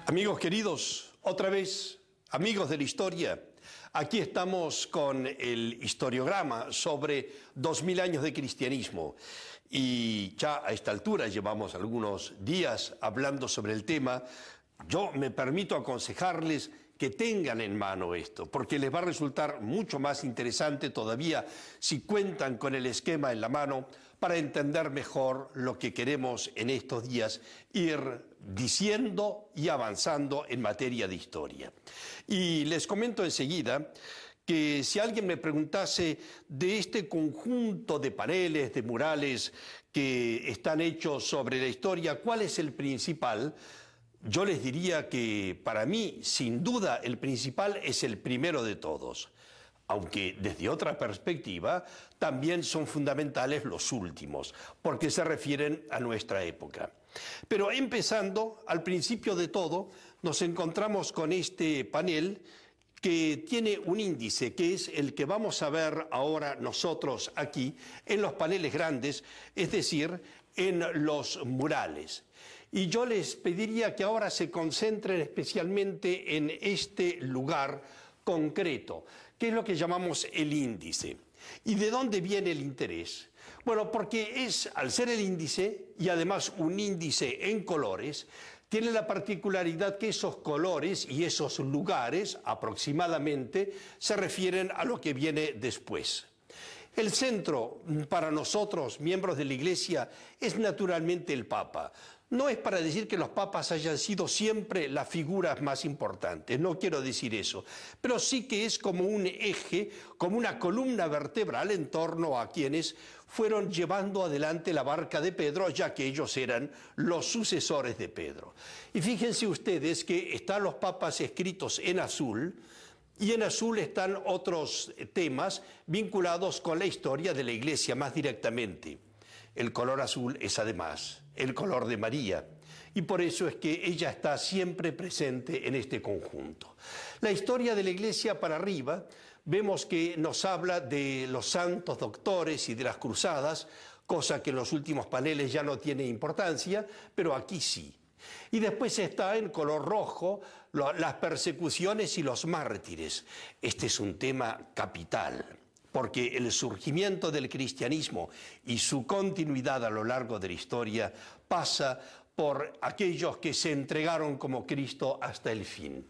Amigos queridos, otra vez, amigos de la historia, aquí estamos con el historiograma sobre 2000 años de cristianismo y ya a esta altura llevamos algunos días hablando sobre el tema. Yo me permito aconsejarles que tengan en mano esto, porque les va a resultar mucho más interesante todavía si cuentan con el esquema en la mano para entender mejor lo que queremos en estos días ir diciendo y avanzando en materia de historia. Y les comento enseguida que si alguien me preguntase de este conjunto de paneles, de murales que están hechos sobre la historia, ¿cuál es el principal? Yo les diría que para mí, sin duda, el principal es el primero de todos, aunque desde otra perspectiva también son fundamentales los últimos, porque se refieren a nuestra época. Pero empezando, al principio de todo, nos encontramos con este panel que tiene un índice, que es el que vamos a ver ahora nosotros aquí, en los paneles grandes, es decir, en los murales. Y yo les pediría que ahora se concentren especialmente en este lugar concreto, que es lo que llamamos el índice. ¿Y de dónde viene el interés? Bueno, porque es, al ser el índice, y además un índice en colores, tiene la particularidad que esos colores y esos lugares, aproximadamente, se refieren a lo que viene después. El centro, para nosotros, miembros de la Iglesia, es naturalmente el Papa. No es para decir que los papas hayan sido siempre las figuras más importantes, no quiero decir eso, pero sí que es como un eje, como una columna vertebral en torno a quienes fueron llevando adelante la barca de Pedro, ya que ellos eran los sucesores de Pedro. Y fíjense ustedes que están los papas escritos en azul, y en azul están otros temas vinculados con la historia de la Iglesia más directamente. El color azul es además el color de María, y por eso es que ella está siempre presente en este conjunto. La historia de la Iglesia para arriba, vemos que nos habla de los santos doctores y de las cruzadas, cosa que en los últimos paneles ya no tiene importancia, pero aquí sí. Y después está en color rojo las persecuciones y los mártires. Este es un tema capital, porque el surgimiento del cristianismo y su continuidad a lo largo de la historia pasa por aquellos que se entregaron como Cristo hasta el fin.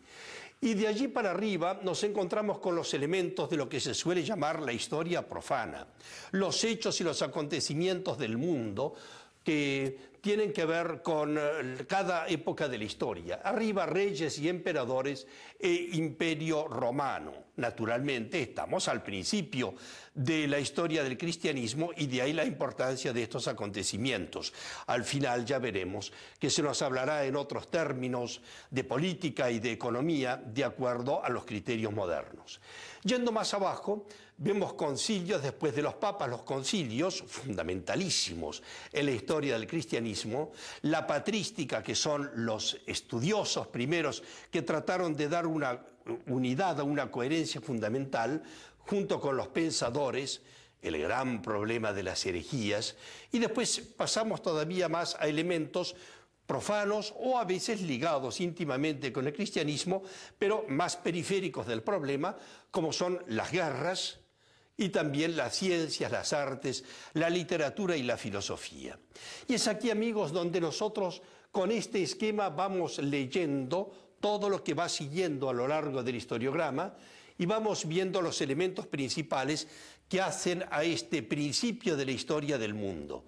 Y de allí para arriba nos encontramos con los elementos de lo que se suele llamar la historia profana, los hechos y los acontecimientos del mundo que tienen que ver con cada época de la historia. Arriba, reyes y emperadores e imperio romano. Naturalmente, estamos al principio de la historia del cristianismo y de ahí la importancia de estos acontecimientos. Al final ya veremos que se nos hablará en otros términos de política y de economía de acuerdo a los criterios modernos. Yendo más abajo, vemos concilios después de los papas, los concilios fundamentalísimos en la historia del cristianismo, la patrística, que son los estudiosos primeros que trataron de dar una unidad, una coherencia fundamental, junto con los pensadores, el gran problema de las herejías, y después pasamos todavía más a elementos profanos o a veces ligados íntimamente con el cristianismo, pero más periféricos del problema, como son las guerras y también las ciencias, las artes, la literatura y la filosofía. Y es aquí, amigos, donde nosotros con este esquema vamos leyendo todo lo que va siguiendo a lo largo del historiograma y vamos viendo los elementos principales que hacen a este principio de la historia del mundo.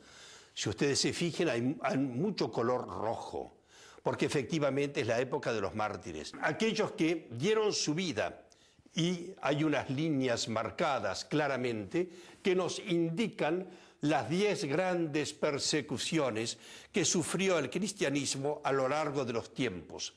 Si ustedes se fijan, hay mucho color rojo, porque efectivamente es la época de los mártires. Aquellos que dieron su vida, y hay unas líneas marcadas claramente que nos indican las 10 grandes persecuciones que sufrió el cristianismo a lo largo de los tiempos.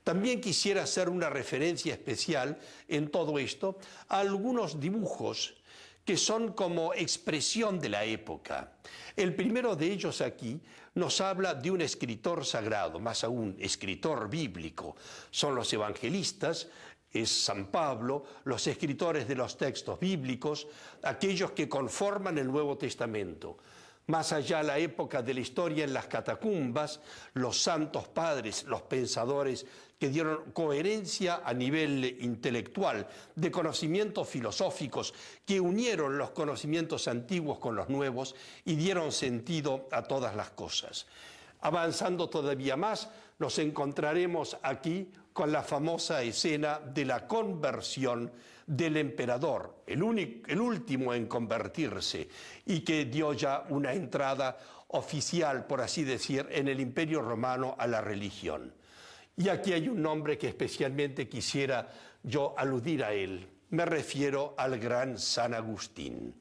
También quisiera hacer una referencia especial en todo esto a algunos dibujos que son como expresión de la época. El primero de ellos aquí nos habla de un escritor sagrado, más aún, escritor bíblico. Son los evangelistas, es San Pablo, los escritores de los textos bíblicos, aquellos que conforman el Nuevo Testamento. Más allá de la época de la historia en las catacumbas, los santos padres, los pensadores que dieron coherencia a nivel intelectual, de conocimientos filosóficos, que unieron los conocimientos antiguos con los nuevos y dieron sentido a todas las cosas. Avanzando todavía más, nos encontraremos aquí con la famosa escena de la conversión del emperador, el último en convertirse, y que dio ya una entrada oficial, por así decir, en el Imperio Romano a la religión. Y aquí hay un nombre que especialmente quisiera yo aludir a él. Me refiero al gran San Agustín,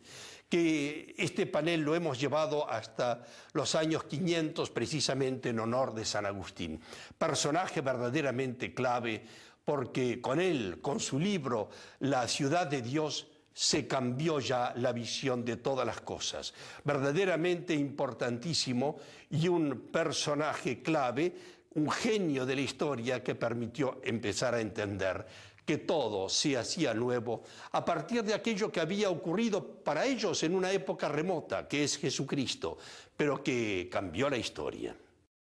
que este panel lo hemos llevado hasta los años 500 precisamente en honor de San Agustín. Personaje verdaderamente clave porque con él, con su libro La ciudad de Dios, se cambió ya la visión de todas las cosas. Verdaderamente importantísimo y un personaje clave, un genio de la historia que permitió empezar a entender que todo se hacía nuevo a partir de aquello que había ocurrido para ellos en una época remota, que es Jesucristo, pero que cambió la historia.